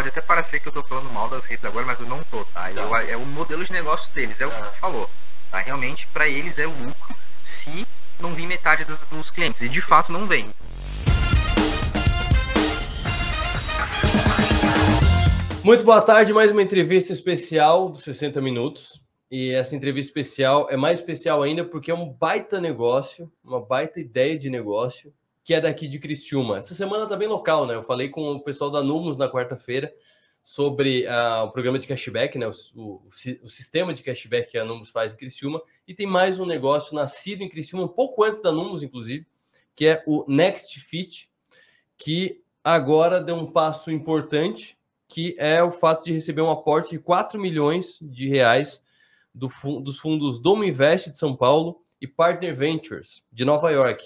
pode até parecer que eu tô falando mal das redes agora, mas eu não tô, tá? É o modelo de negócio deles, é o que você falou. Tá? Realmente, para eles é lucro se não vir metade dos clientes. E de fato não vem. Muito boa tarde, mais uma entrevista especial dos 60 minutos. E essa entrevista especial é mais especial ainda porque é um baita negócio, uma baita ideia de negócio, que é daqui de Criciúma. Essa semana tá bem local, né? Eu falei com o pessoal da Numos na quarta-feira sobre o programa de cashback, né? O sistema de cashback que a Numos faz em Criciúma. E tem mais um negócio nascido em Criciúma, um pouco antes da Numos, inclusive, que é o Next Fit, que agora deu um passo importante, que é o fato de receber um aporte de 4 milhões de reais dos fundos Domo Invest de São Paulo e Partner Ventures de Nova York.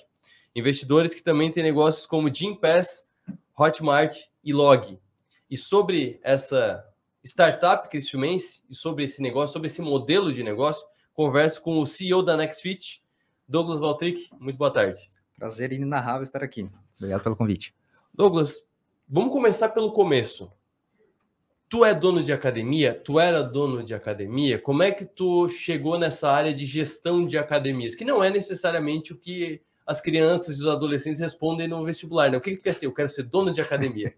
Investidores que também têm negócios como Gympass, Hotmart e Log. E sobre essa startup criciumense e sobre esse negócio, sobre esse modelo de negócio, converso com o CEO da NextFit, Douglas Valtric. Muito boa tarde. Prazer inenarrável estar aqui. Obrigado pelo convite. Douglas, vamos começar pelo começo. Tu é dono de academia? Tu era dono de academia? Como é que tu chegou nessa área de gestão de academias? Que não é necessariamente o que as crianças e os adolescentes respondem no vestibular, né? O que tu quer ser? Eu quero ser dono de academia.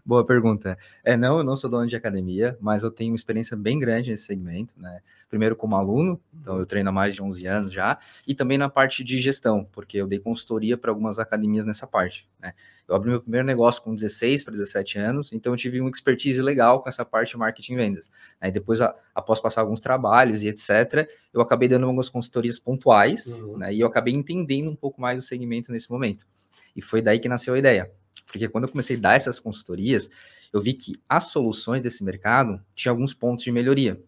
Boa pergunta. Não, eu não sou dono de academia, mas eu tenho uma experiência bem grande nesse segmento, né? Primeiro como aluno, então eu treino há mais de 11 anos já, e também na parte de gestão, porque eu dei consultoria para algumas academias nessa parte, né? Eu abri meu primeiro negócio com 16 para 17 anos, então eu tive uma expertise legal com essa parte de marketing e vendas. Aí depois, após passar alguns trabalhos e etc., eu acabei dando algumas consultorias pontuais, né? E eu acabei entendendo um pouco mais o segmento nesse momento. E foi daí que nasceu a ideia. Porque quando eu comecei a dar essas consultorias, eu vi que as soluções desse mercado tinham alguns pontos de melhoria.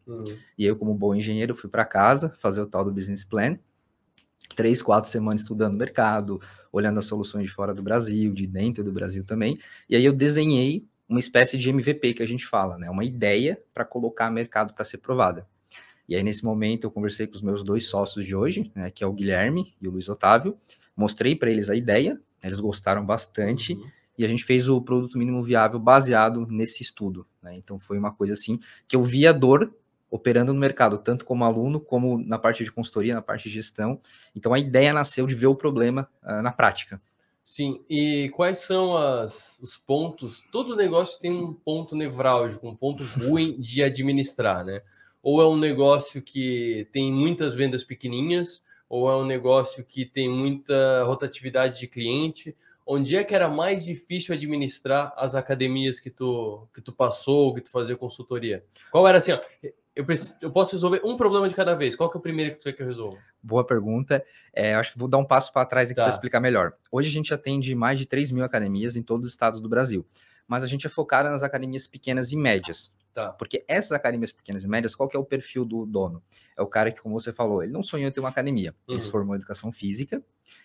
E eu, como bom engenheiro, fui para casa fazer o tal do business plan, 3, 4 semanas estudando o mercado, olhando as soluções de fora do Brasil, de dentro do Brasil também. E aí eu desenhei uma espécie de MVP que a gente fala, né? Uma ideia para colocar no mercado para ser provada. E aí, nesse momento, eu conversei com os meus 2 sócios de hoje, né, que é o Guilherme e o Luiz Otávio, mostrei para eles a ideia, eles gostaram bastante, e a gente fez o produto mínimo viável baseado nesse estudo, né? Então foi uma coisa assim que eu vi a dor operando no mercado, tanto como aluno, como na parte de consultoria, na parte de gestão. Então a ideia nasceu de ver o problema na prática. Sim, e quais são os pontos? Todo negócio tem um ponto nevrálgico, um ponto ruim de administrar, né? Ou é um negócio que tem muitas vendas pequenininhas, ou é um negócio que tem muita rotatividade de cliente. Onde é que era mais difícil administrar as academias que tu passou, que tu fazia consultoria? Qual era assim, ó, eu posso resolver um problema de cada vez. Qual que é o primeiro que tu quer que eu resolva? Boa pergunta. Acho que vou dar um passo para trás aqui para explicar melhor. Hoje a gente atende mais de 3 mil academias em todos os estados do Brasil. Mas a gente é focado nas academias pequenas e médias. Tá. Porque essas academias pequenas e médias, qual que é o perfil do dono? É o cara que, como você falou, ele não sonhou em ter uma academia. Ele se formou em educação física,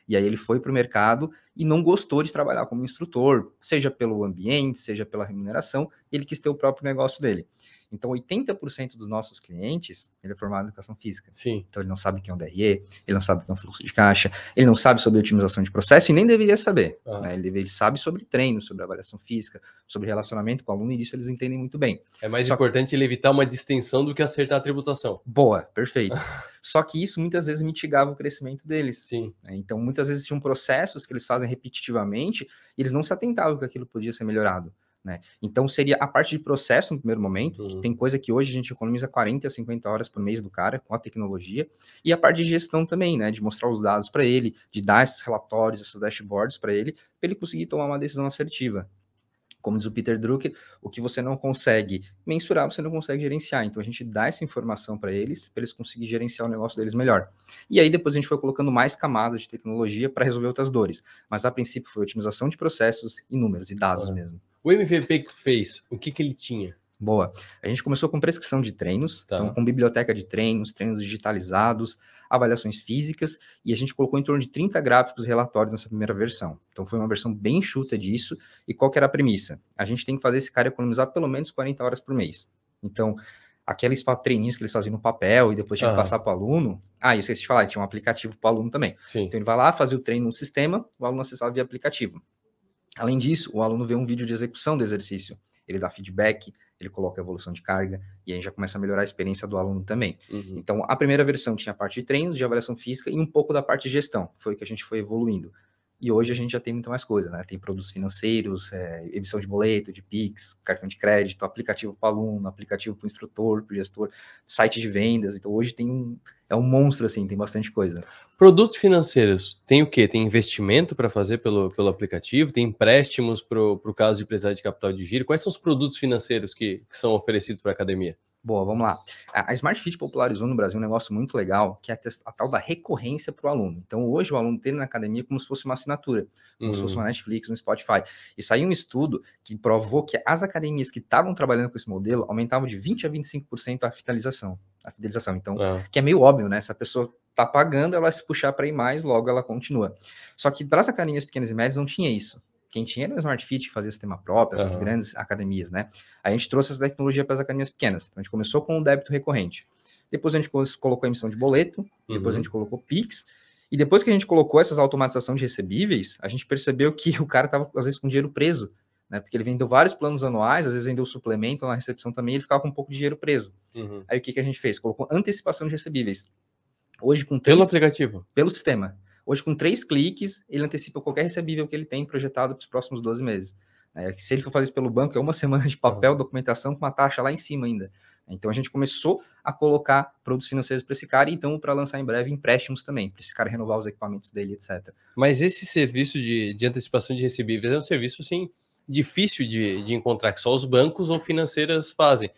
e aí ele foi para o mercado e não gostou de trabalhar como instrutor, seja pelo ambiente, seja pela remuneração, ele quis ter o próprio negócio dele. Então, 80% dos nossos clientes, ele é formado em educação física. Sim. Então, ele não sabe o que é um DRE, ele não sabe o que é um fluxo de caixa, ele não sabe sobre otimização de processo e nem deveria saber. Né? Ele sabe sobre treino, sobre avaliação física, sobre relacionamento com o aluno, e disso eles entendem muito bem. É mais importante ele evitar uma distensão do que acertar a tributação. Boa, perfeito. Só que isso muitas vezes mitigava o crescimento deles. Sim. Né? Então, muitas vezes tinham processos que eles fazem repetitivamente e eles não se atentavam que aquilo podia ser melhorado. Né? Então, seria a parte de processo no primeiro momento, que tem coisa que hoje a gente economiza 40 a 50 horas por mês do cara com a tecnologia, e a parte de gestão também, né? De mostrar os dados para ele, de dar esses relatórios, esses dashboards para ele conseguir tomar uma decisão assertiva. Como diz o Peter Drucker, o que você não consegue mensurar, você não consegue gerenciar. Então, a gente dá essa informação para eles conseguirem gerenciar o negócio deles melhor. E aí, depois a gente foi colocando mais camadas de tecnologia para resolver outras dores. Mas, a princípio, foi otimização de processos e números, e dados mesmo. O MVP que tu fez, o que ele tinha? Boa. A gente começou com prescrição de treinos, então, com biblioteca de treinos, treinos digitalizados, avaliações físicas, e a gente colocou em torno de 30 gráficos e relatórios nessa primeira versão. Então, foi uma versão bem enxuta disso. E qual que era a premissa? A gente tem que fazer esse cara economizar pelo menos 40 horas por mês. Então, aqueles treininhos que eles faziam no papel e depois tinha que passar para o aluno. Eu esqueci de falar, tinha um aplicativo para o aluno também. Sim. Então, ele vai lá, fazia o treino no sistema, o aluno acessava via aplicativo. Além disso, o aluno vê um vídeo de execução do exercício. ele dá feedback, ele coloca a evolução de carga, e aí já começa a melhorar a experiência do aluno também. Então, a primeira versão tinha a parte de treinos, de avaliação física e um pouco da parte de gestão, que foi o que a gente foi evoluindo. E hoje a gente já tem muito mais coisa, né? Tem produtos financeiros, emissão de boleto, de Pix, cartão de crédito, aplicativo para o aluno, aplicativo para o instrutor, para o gestor, site de vendas. Então, hoje é um monstro, assim, tem bastante coisa. Produtos financeiros, tem o quê? Tem investimento para fazer pelo aplicativo? Tem empréstimos para o caso de precisar de capital de giro? Quais são os produtos financeiros que são oferecidos para a academia? Boa, vamos lá. A Smart Fit popularizou no Brasil um negócio muito legal, que é a tal da recorrência para o aluno. Então, hoje, o aluno tem na academia como se fosse uma assinatura, como se fosse uma Netflix, um Spotify. E saiu um estudo que provou que as academias que estavam trabalhando com esse modelo aumentavam de 20% a 25% a fidelização. Então, que é meio óbvio, né? Se a pessoa está pagando, ela vai se puxar para ir mais, logo ela continua. Só que para as academias pequenas e médias não tinha isso. Quem tinha era o Smart Fit, que fazia sistema próprio, essas grandes academias, né? A gente trouxe essa tecnologia para as academias pequenas. Então, a gente começou com o débito recorrente. Depois a gente colocou a emissão de boleto, depois a gente colocou Pix, e depois que a gente colocou essas automatizações de recebíveis, a gente percebeu que o cara estava, às vezes, com dinheiro preso, né? Porque ele vendeu vários planos anuais, às vezes vendeu suplemento na recepção também, ele ficava com um pouco de dinheiro preso. Aí o que a gente fez? Colocou antecipação de recebíveis. Hoje, pelo aplicativo? Pelo sistema. Hoje, com 3 cliques, ele antecipa qualquer recebível que ele tem projetado para os próximos 12 meses. Se ele for fazer isso pelo banco, é 1 semana de papel, documentação, com uma taxa lá em cima ainda. Então, a gente começou a colocar produtos financeiros para esse cara e então para lançar em breve empréstimos também, para esse cara renovar os equipamentos dele, etc. Mas esse serviço de antecipação de recebíveis é um serviço, assim, difícil de encontrar, que só os bancos ou financeiras fazem.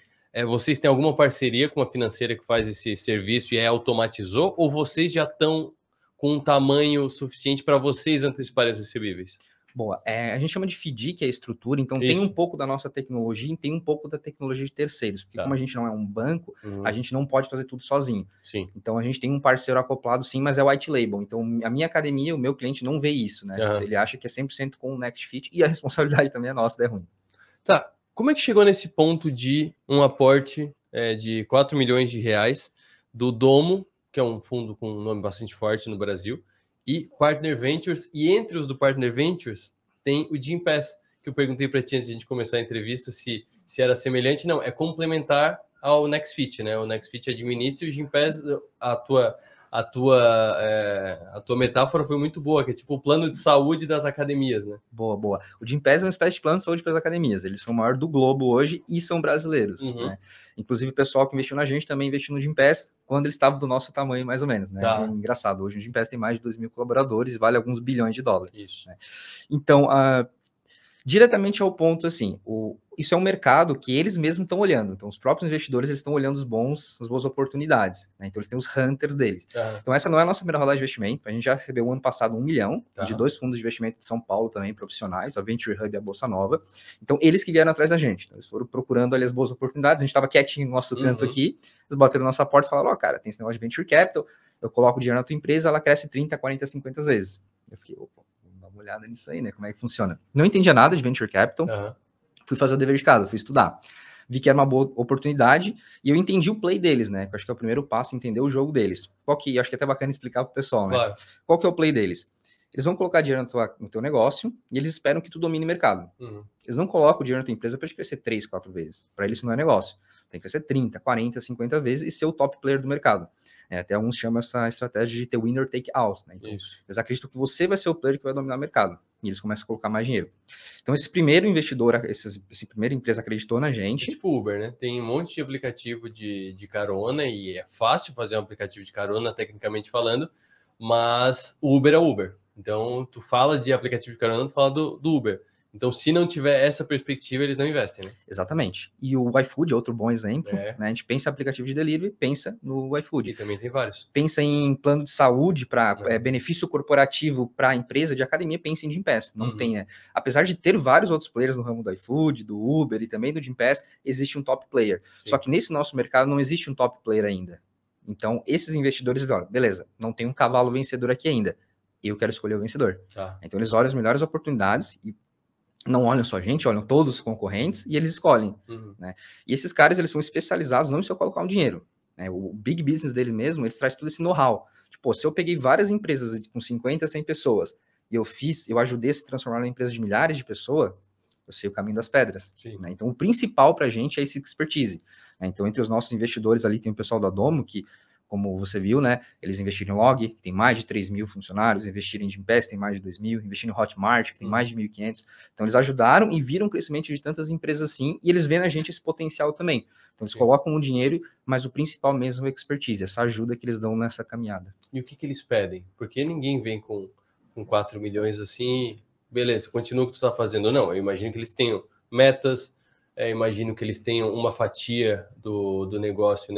Vocês têm alguma parceria com uma financeira que faz esse serviço e automatizou? Ou vocês já estão com um tamanho suficiente para vocês anteciparem os recebíveis? Boa. A gente chama de FDIC, que é a estrutura, então tem um pouco da nossa tecnologia e tem um pouco da tecnologia de terceiros, porque como a gente não é um banco, a gente não pode fazer tudo sozinho. Sim. Então a gente tem um parceiro acoplado sim, mas é white label. Então a minha academia, o meu cliente não vê isso, né? Ele acha que é 100% com o Next Fit e a responsabilidade também é nossa, der ruim. Tá. Como é que chegou nesse ponto de um aporte de 4 milhões de reais do Domo, que é um fundo com um nome bastante forte no Brasil, e Partner Ventures, e entre os do Partner Ventures tem o Gympass, que eu perguntei para ti antes de a gente começar a entrevista se era semelhante. Não, é complementar ao Next Fit, né? O Next Fit administra e o Gympass, a tua metáfora foi muito boa, que é tipo o plano de saúde das academias, né? Boa. O Gympass é uma espécie de plano de saúde para as academias. Eles são o maior do globo hoje e são brasileiros, né? Inclusive o pessoal que investiu na gente também investiu no Gympass quando eles estavam do nosso tamanho, mais ou menos, né? É engraçado. Hoje o Gympass tem mais de 2.000 colaboradores e vale alguns bilhões de dólares. Isso. Né? Então, diretamente ao ponto, assim, isso é um mercado que eles mesmos estão olhando. Então, os próprios investidores eles estão olhando as boas oportunidades. Né? Então, eles têm os hunters deles. Então, essa não é a nossa primeira rodada de investimento. A gente já recebeu ano passado 1 milhão de 2 fundos de investimento de São Paulo também, profissionais, a Venture Hub e a Bolsa Nova. Então, eles que vieram atrás da gente. Então, eles foram procurando ali as boas oportunidades. A gente estava quietinho no nosso canto aqui. Eles bateram na nossa porta e falaram, cara, tem esse negócio de Venture Capital, eu coloco o dinheiro na tua empresa, ela cresce 30, 40, 50 vezes. Eu fiquei, opa, vamos dar uma olhada nisso aí, né? Como é que funciona? Não entendia nada de Venture Capital. Fui fazer o dever de casa, fui estudar. Vi que era uma boa oportunidade e eu entendi o play deles, né? Que eu acho que é o primeiro passo, entender o jogo deles. Acho que é até bacana explicar pro pessoal, né? Claro. Qual que é o play deles? Eles vão colocar dinheiro no teu negócio e eles esperam que tu domine o mercado. Eles não colocam o dinheiro na tua empresa para te crescer 3, 4 vezes. Para eles isso não é negócio. Tem que crescer 30, 40, 50 vezes e ser o top player do mercado. Até alguns chamam essa estratégia de ter winner take out. Né? Então, eles acreditam que você vai ser o player que vai dominar o mercado. E eles começam a colocar mais dinheiro. Então, esse primeiro investidor, essa primeira empresa acreditou na gente. É tipo Uber, né? Tem um monte de aplicativo de carona e é fácil fazer um aplicativo de carona, tecnicamente falando, mas o Uber é Uber. Então, tu fala de aplicativo de carona, tu fala do Uber. Então, se não tiver essa perspectiva, eles não investem, né? Exatamente. E o iFood é outro bom exemplo. Né? A gente pensa em aplicativo de delivery, pensa no iFood. E também tem vários. Pensa em plano de saúde para benefício corporativo para a empresa de academia, pensa em Gympass. Não tem. Apesar de ter vários outros players no ramo do iFood, do Uber e também do Gympass, existe um top player. Sim. Só que nesse nosso mercado não existe um top player ainda. Então, esses investidores falam, beleza, não tem um cavalo vencedor aqui ainda. Eu quero escolher o vencedor. Então, eles olham as melhores oportunidades e não olham só a gente, olham todos os concorrentes e eles escolhem. Né? E esses caras, eles são especializados não em só colocar um dinheiro. Né? O big business dele mesmo, eles trazem todo esse know-how. Tipo, se eu peguei várias empresas com 50, 100 pessoas e eu ajudei a se transformar numa empresa de milhares de pessoas, eu sei o caminho das pedras. Né? Então, o principal para a gente é esse expertise. Né? Então, entre os nossos investidores ali, tem o pessoal da Domo, que, como você viu, né, eles investiram em Log, que tem mais de 3 mil funcionários, investiram em Gympass, tem mais de 2 mil, investiram em Hotmart, que tem mais de 1.500. Então, eles ajudaram e viram o crescimento de tantas empresas assim, e eles veem na gente esse potencial também. Então, eles colocam o dinheiro, mas o principal mesmo é a expertise, essa ajuda que eles dão nessa caminhada. E o que eles pedem? Porque ninguém vem com 4 milhões assim, beleza, continua o que tu está fazendo. Não, eu imagino que eles tenham metas, imagino que eles tenham uma fatia do negócio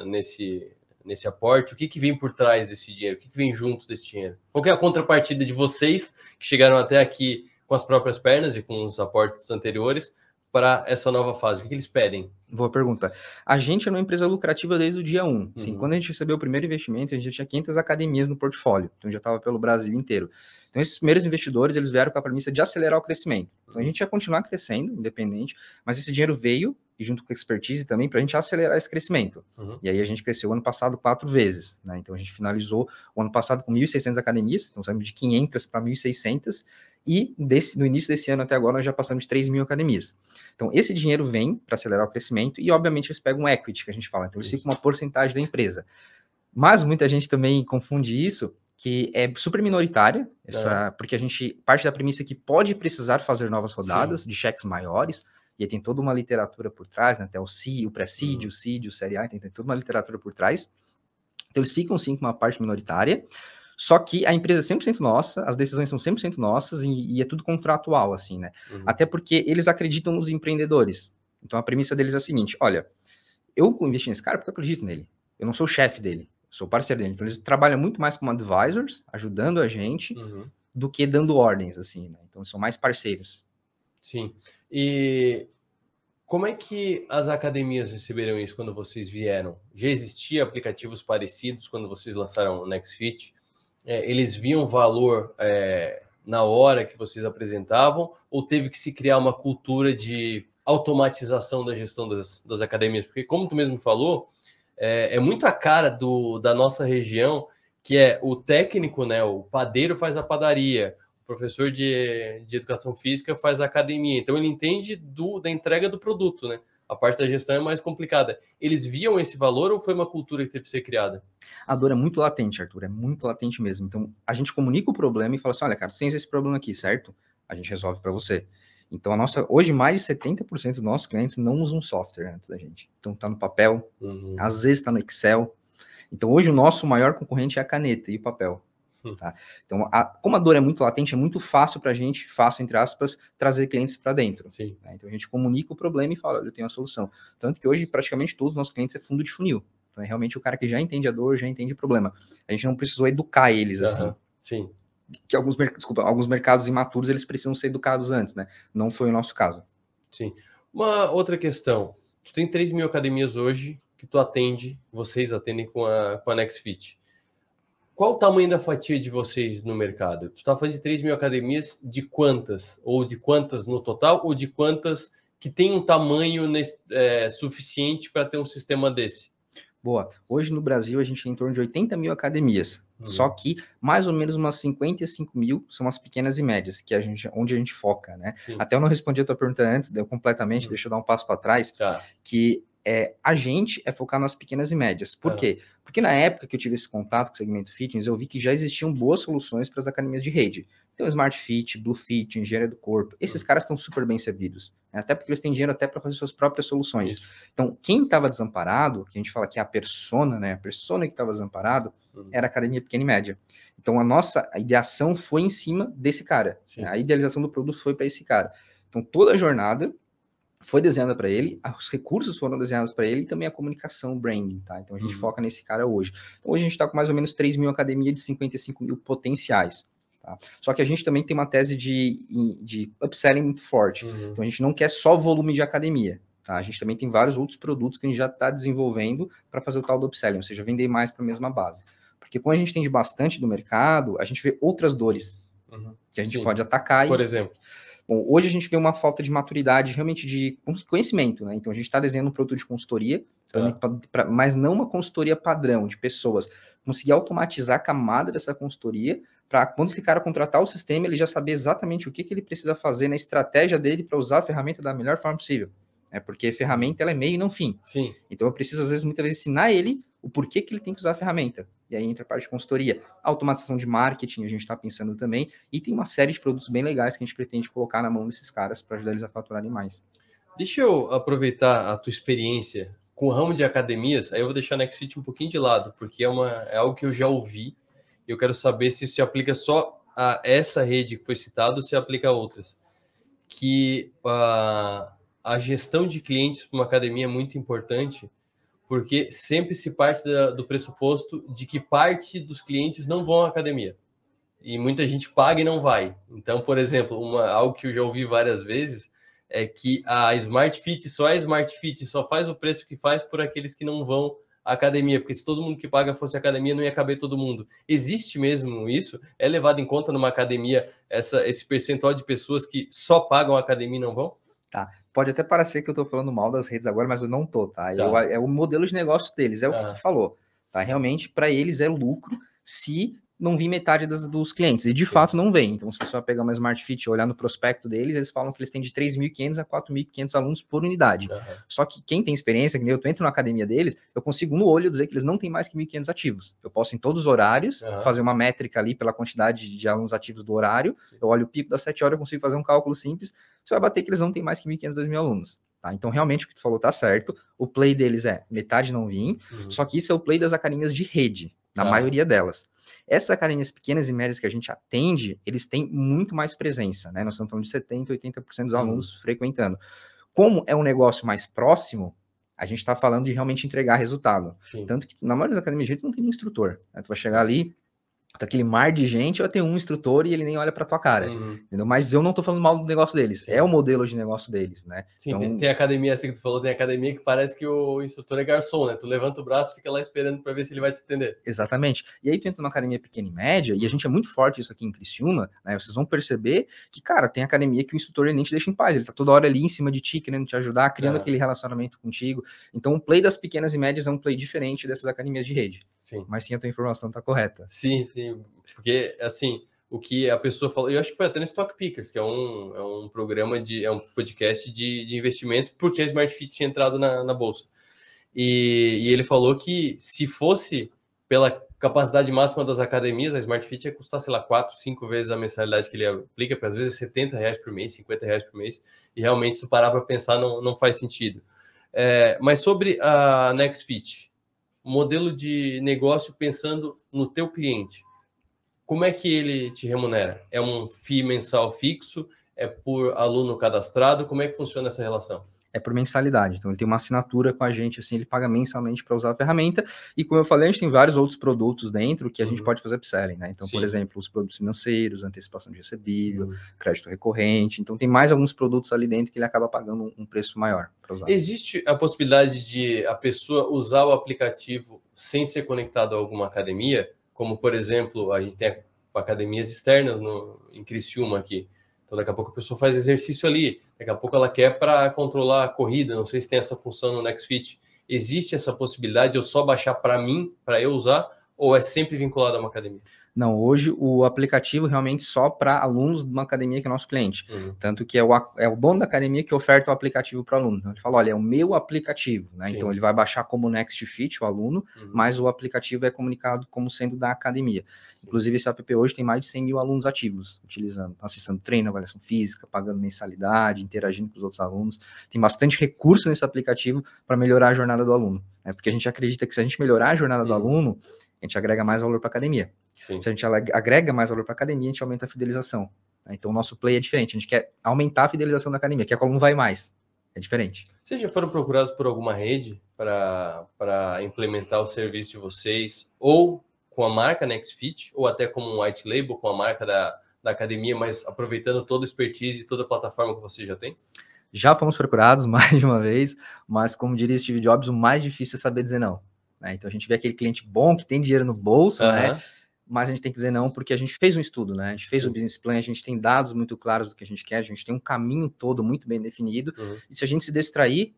nesse aporte. O que vem por trás desse dinheiro? O que vem junto desse dinheiro? Qual que é a contrapartida de vocês, que chegaram até aqui com as próprias pernas e com os aportes anteriores, para essa nova fase? O que eles pedem? Boa pergunta. A gente é uma empresa lucrativa desde o dia 1. Assim, quando a gente recebeu o primeiro investimento, a gente já tinha 500 academias no portfólio. Então, já estava pelo Brasil inteiro. Então, esses primeiros investidores, eles vieram com a premissa de acelerar o crescimento. Então, a gente ia continuar crescendo, independente, mas esse dinheiro veio, e junto com a expertise também, para a gente acelerar esse crescimento. E aí, a gente cresceu o ano passado 4 vezes. Né? Então, a gente finalizou o ano passado com 1.600 academias. Então, saímos de 500 para 1.600. E no início desse ano até agora, nós já passamos de 3 mil academias. Então, esse dinheiro vem para acelerar o crescimento e, obviamente, eles pegam um equity, que a gente fala. Então, eles ficam uma porcentagem da empresa. Mas muita gente também confunde isso, que é super minoritária, porque a gente parte da premissa que pode precisar fazer novas rodadas de cheques maiores, e aí tem toda uma literatura por trás, né? Até o pré-seed, o seed, o série A, tem toda uma literatura por trás. Então, eles ficam, sim, com uma parte minoritária. Só que a empresa é 100% nossa, as decisões são 100% nossas e é tudo contratual, assim, né? Até porque eles acreditam nos empreendedores. Então, a premissa deles é a seguinte, olha, eu investi nesse cara porque eu acredito nele. Eu não sou o chefe dele, sou parceiro dele. Então, eles trabalham muito mais como advisors, ajudando a gente, do que dando ordens, assim, né? Então, são mais parceiros. Sim. E como é que as academias receberam isso quando vocês vieram? Já existiam aplicativos parecidos quando vocês lançaram o NextFit? Eles viam valor na hora que vocês apresentavam, ou teve que se criar uma cultura de automatização da gestão das academias? Porque, como tu mesmo falou, é muito a cara da nossa região, que é o técnico, né? O padeiro faz a padaria, o professor de educação física faz a academia. Então, ele entende da entrega do produto, né? A parte da gestão é mais complicada. Eles viam esse valor ou foi uma cultura que teve que ser criada? A dor é muito latente, Arthur, é muito latente mesmo. Então, a gente comunica o problema e fala assim, olha, cara, tu tens esse problema aqui, certo? A gente resolve para você. Então, hoje, mais de 70% dos nossos clientes não usam software antes da gente. Então, tá no papel, às vezes tá no Excel. Então, hoje, o nosso maior concorrente é a caneta e o papel. Tá? Então, como a dor é muito latente, é muito fácil para a gente, fácil, entre aspas, trazer clientes para dentro. Né? Então, a gente comunica o problema e fala, olha, eu tenho a solução. Tanto que hoje, praticamente todos os nossos clientes é fundo de funil. Então, é realmente o cara que já entende a dor, já entende o problema. A gente não precisou educar eles, assim. Sim. Que alguns mercados imaturos, eles precisam ser educados antes, né? Não foi o nosso caso. Sim. Uma outra questão. Tu tem 3 mil academias hoje que tu atende, vocês atendem com a NextFit. Qual o tamanho da fatia de vocês no mercado? Tu está falando de 3 mil academias, de quantas? Ou de quantas no total? Ou de quantas que tem um tamanho suficiente para ter um sistema desse? Boa. Hoje no Brasil a gente tem em torno de 80 mil academias. Só que mais ou menos umas 55 mil são as pequenas e médias, que onde a gente foca, né? Até eu não respondi a tua pergunta antes, deu completamente, deixa eu dar um passo para trás, que a gente é focar nas pequenas e médias. Por quê? Porque na época que eu tive esse contato com o segmento fitness, eu vi que já existiam boas soluções para as academias de rede. Então, Smart Fit, Blue Fit, Engenharia do Corpo, esses caras estão super bem servidos. Né? Até porque eles têm dinheiro até para fazer suas próprias soluções. Então, quem estava desamparado, que a gente fala que é a persona, né? A persona que estava desamparado, era a academia pequena e média. Então, a nossa ideação foi em cima desse cara. Né? A idealização do produto foi para esse cara. Então, toda a jornada foi desenhada para ele, os recursos foram desenhados para ele e também a comunicação, o branding, tá? Então a gente foca nesse cara hoje. Então hoje a gente está com mais ou menos 3 mil academias de 55 mil potenciais, tá? Só que a gente também tem uma tese de upselling muito forte. Então a gente não quer só volume de academia, tá? A gente também tem vários outros produtos que a gente já está desenvolvendo para fazer o tal do upselling, ou seja, vender mais para a mesma base. Porque quando a gente entende bastante do mercado, a gente vê outras dores que a gente pode atacar. Por exemplo? Bom, hoje a gente vê uma falta de maturidade, realmente de conhecimento, né? Então a gente está desenhando um produto de consultoria, mas não uma consultoria padrão de pessoas. Conseguir automatizar a camada dessa consultoria para quando esse cara contratar o sistema, ele já saber exatamente o que ele precisa fazer na estratégia dele para usar a ferramenta da melhor forma possível. Porque a ferramenta ela é meio e não fim. Sim. Então eu preciso, às vezes, muitas vezes, ensinar ele o porquê que ele tem que usar a ferramenta. E aí entra a parte de consultoria. Automatização de marketing, a gente está pensando também. E tem uma série de produtos bem legais que a gente pretende colocar na mão desses caras para ajudar eles a faturarem mais. Deixa eu aproveitar a tua experiência com o ramo de academias, aí eu vou deixar a NextFit um pouquinho de lado, porque é algo que eu já ouvi, e eu quero saber se isso se aplica só a essa rede que foi citada ou se aplica a outras. Que a gestão de clientes para uma academia é muito importante, porque sempre se parte do pressuposto de que parte dos clientes não vão à academia. E muita gente paga e não vai. Então, por exemplo, algo que eu já ouvi várias vezes é que a Smart Fit só faz o preço que faz por aqueles que não vão à academia, porque se todo mundo que paga fosse academia, não ia caber todo mundo. Existe mesmo isso? É levado em conta numa academia esse percentual de pessoas que só pagam a academia e não vão? Tá. Pode até parecer que eu tô falando mal das redes agora, mas eu não tô, tá? É o modelo de negócio deles, é o que tu falou, tá? Realmente, para eles é lucro se não vir metade dos clientes, e de fato não vem. Então, se você vai pegar uma Smart Fit e olhar no prospecto deles, eles falam que eles têm de 3.500 a 4.500 alunos por unidade. Só que quem tem experiência, que nem eu entro na academia deles, eu consigo no olho dizer que eles não têm mais que 1.500 ativos. Eu posso em todos os horários fazer uma métrica ali pela quantidade de alunos ativos do horário, eu olho o pico das 7 horas, eu consigo fazer um cálculo simples, você vai bater que eles não têm mais que 1.500, 2.000 alunos. Tá? Então, realmente, o que tu falou tá certo. O play deles é metade não vir, só que isso é o play das academias de rede, na maioria delas. Essas academias pequenas e médias que a gente atende, eles têm muito mais presença, né? Nós estamos falando de 70%, 80% dos alunos frequentando. Como é um negócio mais próximo, a gente está falando de realmente entregar resultado. Sim. Tanto que na maioria das academias de rede não tem instrutor. Né? Tu vai chegar ali, tá aquele mar de gente, vai ter um instrutor e ele nem olha pra tua cara. Entendeu? Mas eu não tô falando mal do negócio deles. Sim. É o modelo de negócio deles, né? Sim, então, tem academia, assim que tu falou, tem academia que parece que o instrutor é garçom, né? Tu levanta o braço e fica lá esperando pra ver se ele vai te atender. Exatamente. E aí tu entra numa academia pequena e média, e a gente é muito forte isso aqui em Criciúma, né? Vocês vão perceber que, cara, tem academia que o instrutor ele nem te deixa em paz. Ele tá toda hora ali em cima de ti, querendo te ajudar, criando aquele relacionamento contigo. Então o play das pequenas e médias é um play diferente dessas academias de rede. Sim. Mas sim, a tua informação tá correta. Sim, sim. Porque, assim, o que a pessoa falou, eu acho que foi até no Stock Pickers, que é um programa, é um podcast de investimento, porque a Smart Fit tinha entrado na bolsa. E ele falou que se fosse pela capacidade máxima das academias, a Smart Fit ia custar, sei lá, 4, 5 vezes a mensalidade que ele aplica, porque às vezes é R$70 por mês, R$50 por mês, e realmente, se tu parar para pensar, não faz sentido. Mas sobre a NextFit, modelo de negócio pensando no teu cliente, como é que ele te remunera? É um FII mensal fixo? É por aluno cadastrado? Como é que funciona essa relação? É por mensalidade. Então, ele tem uma assinatura com a gente, assim, ele paga mensalmente para usar a ferramenta. E, como eu falei, a gente tem vários outros produtos dentro que a gente pode fazer upselling, né? Então, por exemplo, os produtos financeiros, antecipação de recebível, crédito recorrente. Então, tem mais alguns produtos ali dentro que ele acaba pagando um preço maior para usar. Existe a possibilidade de a pessoa usar o aplicativo sem ser conectado a alguma academia? Como, por exemplo, a gente tem academias externas em Criciúma aqui. Então, daqui a pouco a pessoa faz exercício ali. Daqui a pouco ela quer para controlar a corrida. Não sei se tem essa função no NextFit. Existe essa possibilidade de eu só baixar para mim, para eu usar? Ou é sempre vinculado a uma academia? Não, hoje o aplicativo realmente só para alunos de uma academia que é nosso cliente. Tanto que é o dono da academia que oferta o aplicativo para o aluno. Então, ele fala, olha, é o meu aplicativo, né? Então ele vai baixar como NextFit, o aluno, mas o aplicativo é comunicado como sendo da academia. Inclusive, esse app hoje tem mais de 100 mil alunos ativos, utilizando, acessando treino, avaliação física, pagando mensalidade, interagindo com os outros alunos. Tem bastante recurso nesse aplicativo para melhorar a jornada do aluno. Né? Porque a gente acredita que se a gente melhorar a jornada do aluno, a gente agrega mais valor para a academia. Sim. Se a gente agrega mais valor para a academia, a gente aumenta a fidelização. Né? Então, o nosso play é diferente. A gente quer aumentar a fidelização da academia, que é quando não vai mais. É diferente. Vocês já foram procurados por alguma rede para implementar o serviço de vocês, ou com a marca NextFit, ou até como um white label com a marca da academia, mas aproveitando toda a expertise e toda a plataforma que você já tem? Já fomos procurados mais de uma vez, mas como diria Steve Jobs, o mais difícil é saber dizer não. Né? Então a gente vê aquele cliente bom, que tem dinheiro no bolso, né? mas a gente tem que dizer não, porque a gente fez um estudo, né? A gente fez o business plan, a gente tem dados muito claros do que a gente quer, a gente tem um caminho todo muito bem definido, e se a gente se distrair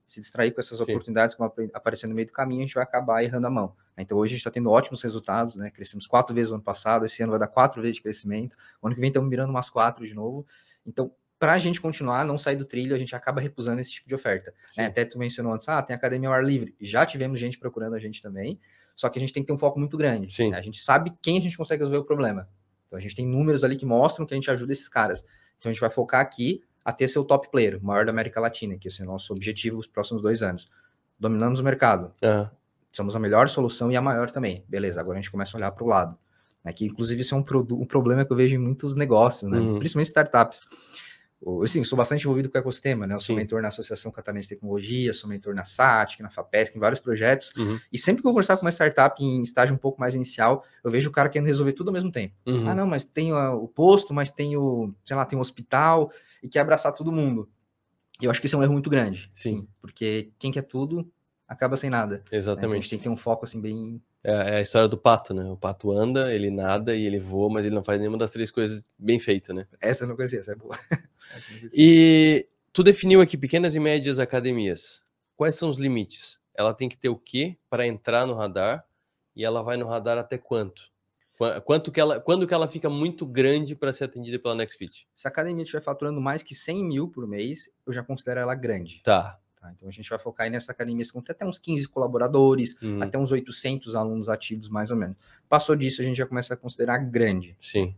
com essas oportunidades que vão aparecer no meio do caminho, a gente vai acabar errando a mão. Então hoje a gente está tendo ótimos resultados, né? Crescemos 4 vezes no ano passado, esse ano vai dar 4 vezes de crescimento, o ano que vem estamos mirando umas 4 de novo. Então, para a gente continuar, não sair do trilho, a gente acaba recusando esse tipo de oferta. Né? Até tu mencionou antes, tem academia ao ar livre. Já tivemos gente procurando a gente também, só que a gente tem que ter um foco muito grande. Né? A gente sabe quem a gente consegue resolver o problema. Então a gente tem números ali que mostram que a gente ajuda esses caras. Então a gente vai focar aqui a ter seu top player, o maior da América Latina, que esse é o nosso objetivo nos próximos 2 anos. Dominamos o mercado. Somos a melhor solução e a maior também. Beleza, agora a gente começa a olhar para o lado. Né? Que inclusive isso é um problema que eu vejo em muitos negócios, né? Principalmente startups. Eu sou bastante envolvido com o ecossistema, né? Eu sou mentor na Associação Catarinense de Tecnologia, sou mentor na SATIC, na FAPESC, em vários projetos. E sempre que eu conversar com uma startup em estágio um pouco mais inicial, eu vejo o cara querendo resolver tudo ao mesmo tempo. Não, mas tem o posto, mas tem tem um hospital, e quer abraçar todo mundo. E eu acho que isso é um erro muito grande. Sim. Porque quem quer tudo acaba sem nada. Exatamente. Né? A gente tem que ter um foco assim bem... É a história do pato, né? O pato anda, ele nada e ele voa, mas ele não faz nenhuma das 3 coisas bem feitas, né? Essa eu não conhecia, essa é boa. E tu definiu aqui pequenas e médias academias. Quais são os limites? Ela tem que ter o quê para entrar no radar? E ela vai no radar até quanto? Quando que ela fica muito grande para ser atendida pela NextFit? Se a academia estiver faturando mais que 100 mil por mês, eu já considero ela grande. Tá. Então a gente vai focar aí nessa academia com até uns 15 colaboradores, até uns 800 alunos ativos mais ou menos. Passou disso, a gente já começa a considerar grande. Sim.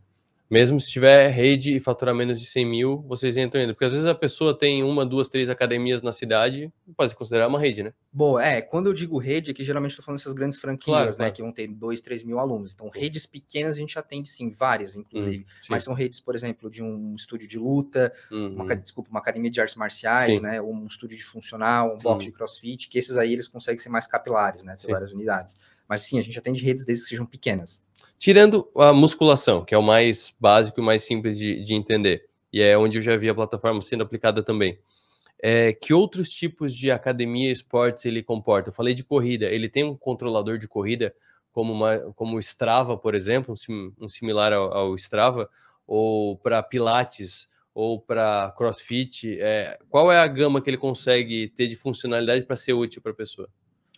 Mesmo se tiver rede e faturar menos de 100 mil, vocês entram ainda. Porque às vezes a pessoa tem 1, 2, 3 academias na cidade, pode se considerar uma rede, né? Bom, quando eu digo rede, aqui geralmente estou falando dessas grandes franquias, né? Que vão ter 2, 3 mil alunos. Então, redes pequenas a gente atende sim, várias, inclusive. Mas são redes, por exemplo, de um estúdio de luta, uma academia de artes marciais, né? Ou um estúdio de funcional, um box de crossfit, que esses aí eles conseguem ser mais capilares, né? Ter várias unidades. Mas sim, a gente atende redes desde que sejam pequenas. Tirando a musculação, que é o mais básico e mais simples de entender, e é onde eu já vi a plataforma sendo aplicada também. Que outros tipos de academia e esportes ele comporta? Eu falei de corrida, ele tem um controlador de corrida, como o Strava, por exemplo, um similar ao Strava, ou para Pilates, ou para CrossFit. Qual é a gama que ele consegue ter de funcionalidade para ser útil para a pessoa?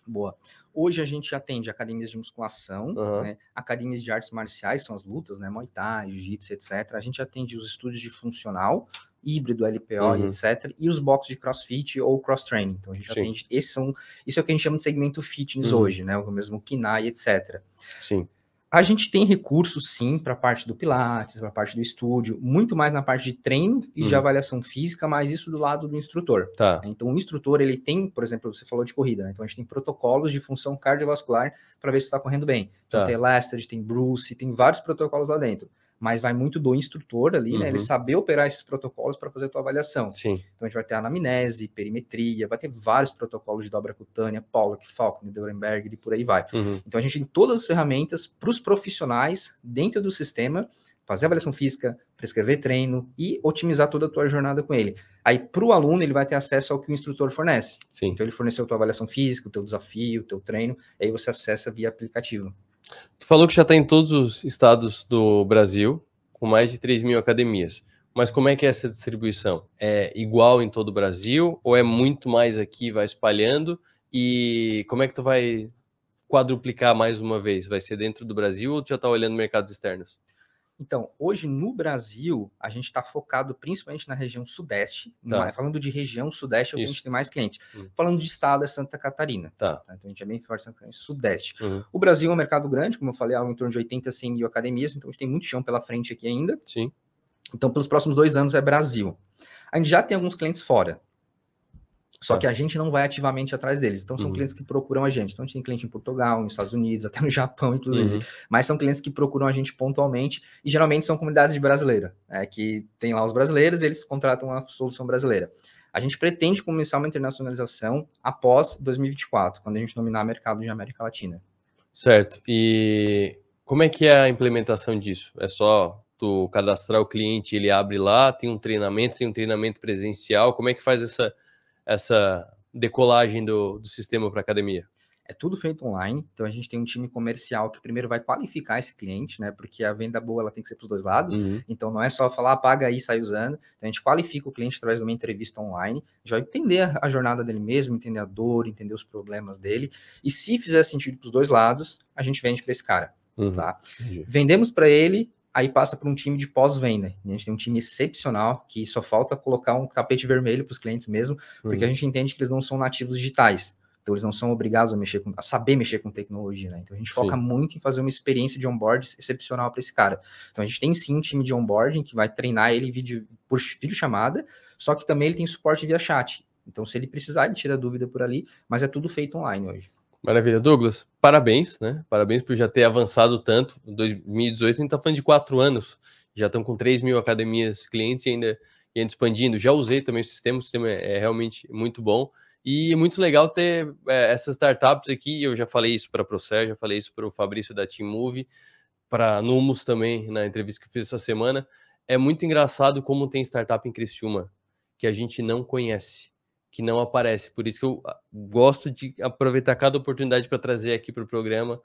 Boa. Hoje a gente atende academias de musculação, né? Academias de artes marciais, são as lutas, né? Muay Thai, Jiu-Jitsu, etc. A gente atende os estúdios de funcional, híbrido, LPO, etc. E os boxes de crossfit ou cross-training. Então a gente atende, isso é o que a gente chama de segmento fitness hoje, né? O mesmo KINAI, etc. Sim. A gente tem recursos, sim, para a parte do Pilates, para a parte do estúdio, muito mais na parte de treino e de avaliação física, mas isso do lado do instrutor. Tá. Então, o instrutor, ele tem, por exemplo, você falou de corrida, né? Então a gente tem protocolos de função cardiovascular para ver se está correndo bem. Então, tem Elasted, tem Bruce, tem vários protocolos lá dentro. Mas vai muito do instrutor ali, né? Ele saber operar esses protocolos para fazer a tua avaliação. Sim. Então, a gente vai ter anamnese, perimetria, vai ter vários protocolos de dobra cutânea, Pollack, Falcon, Durenberg e por aí vai. Então, a gente tem todas as ferramentas para os profissionais dentro do sistema, fazer avaliação física, prescrever treino e otimizar toda a tua jornada com ele. Aí, para o aluno, ele vai ter acesso ao que o instrutor fornece. Sim. Então, ele forneceu a tua avaliação física, o teu desafio, o teu treino, aí você acessa via aplicativo. Tu falou que já está em todos os estados do Brasil, com mais de 3 mil academias. Mas como é que é essa distribuição? É igual em todo o Brasil? Ou é muito mais aqui, vai espalhando? E como é que tu vai quadruplicar mais uma vez? Vai ser dentro do Brasil ou tu já está olhando mercados externos? Então, hoje no Brasil, a gente está focado principalmente na região sudeste. Falando de região sudeste, é o que a gente tem mais clientes. Falando de estado, é Santa Catarina. Então, a gente é bem forte Santa Catarina, sudeste. O Brasil é um mercado grande, como eu falei, algo em torno de 80 a 100 mil academias, então a gente tem muito chão pela frente aqui ainda. Sim. Então, pelos próximos 2 anos é Brasil. A gente já tem alguns clientes fora. Só que a gente não vai ativamente atrás deles. Então, são clientes que procuram a gente. Então, a gente tem cliente em Portugal, nos Estados Unidos, até no Japão, inclusive. Mas são clientes que procuram a gente pontualmente. E, geralmente, são comunidades de brasileiro. Que tem lá os brasileiros e eles contratam a solução brasileira. A gente pretende começar uma internacionalização após 2024, quando a gente dominar o mercado de América Latina. Certo. E como é que é a implementação disso? É só tu cadastrar o cliente, ele abre lá, tem um treinamento presencial. Como é que faz essa decolagem do sistema para a academia? É tudo feito online, então a gente tem um time comercial que primeiro vai qualificar esse cliente, né? Porque a venda boa ela tem que ser para os dois lados, então não é só falar, paga aí, sai usando. Então a gente qualifica o cliente através de uma entrevista online, a gente vai entender a jornada dele mesmo, entender a dor, entender os problemas dele, e se fizer sentido para os dois lados, a gente vende para esse cara, tá? Vendemos para ele, aí passa para um time de pós-venda. A gente tem um time excepcional, que só falta colocar um tapete vermelho para os clientes mesmo, porque a gente entende que eles não são nativos digitais. Então, eles não são obrigados a saber mexer com tecnologia, né? Então, a gente foca muito em fazer uma experiência de onboarding excepcional para esse cara. Então, a gente tem sim um time de onboarding que vai treinar ele por videochamada, só que também ele tem suporte via chat. Então, se ele precisar, ele tira dúvida por ali, mas é tudo feito online hoje. Maravilha. Douglas, parabéns, né? Parabéns por já ter avançado tanto. Em 2018, a gente está falando de 4 anos. Já estão com 3 mil academias clientes e ainda expandindo. Já usei também o sistema é realmente muito bom. E é muito legal ter essas startups aqui. Eu já falei isso para a Procer, já falei isso para o Fabrício da Teammove, para Numus também, na entrevista que eu fiz essa semana. É muito engraçado como tem startup em Criciúma que a gente não conhece, que não aparece. Por isso que eu gosto de aproveitar cada oportunidade para trazer aqui para o programa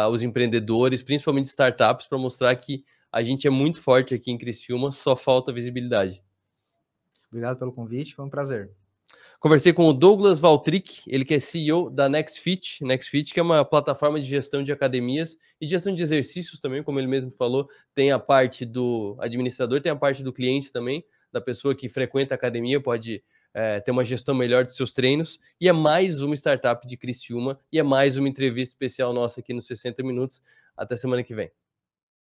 os empreendedores, principalmente startups, para mostrar que a gente é muito forte aqui em Criciúma, só falta visibilidade. Obrigado pelo convite, foi um prazer. Conversei com o Douglas Valtric, ele que é CEO da NextFit, que é uma plataforma de gestão de academias e de gestão de exercícios também, como ele mesmo falou. Tem a parte do administrador, tem a parte do cliente também, da pessoa que frequenta a academia, pode ter uma gestão melhor de seus treinos. E é mais uma startup de Criciúma e é mais uma entrevista especial nossa aqui no 60 Minutos. Até semana que vem.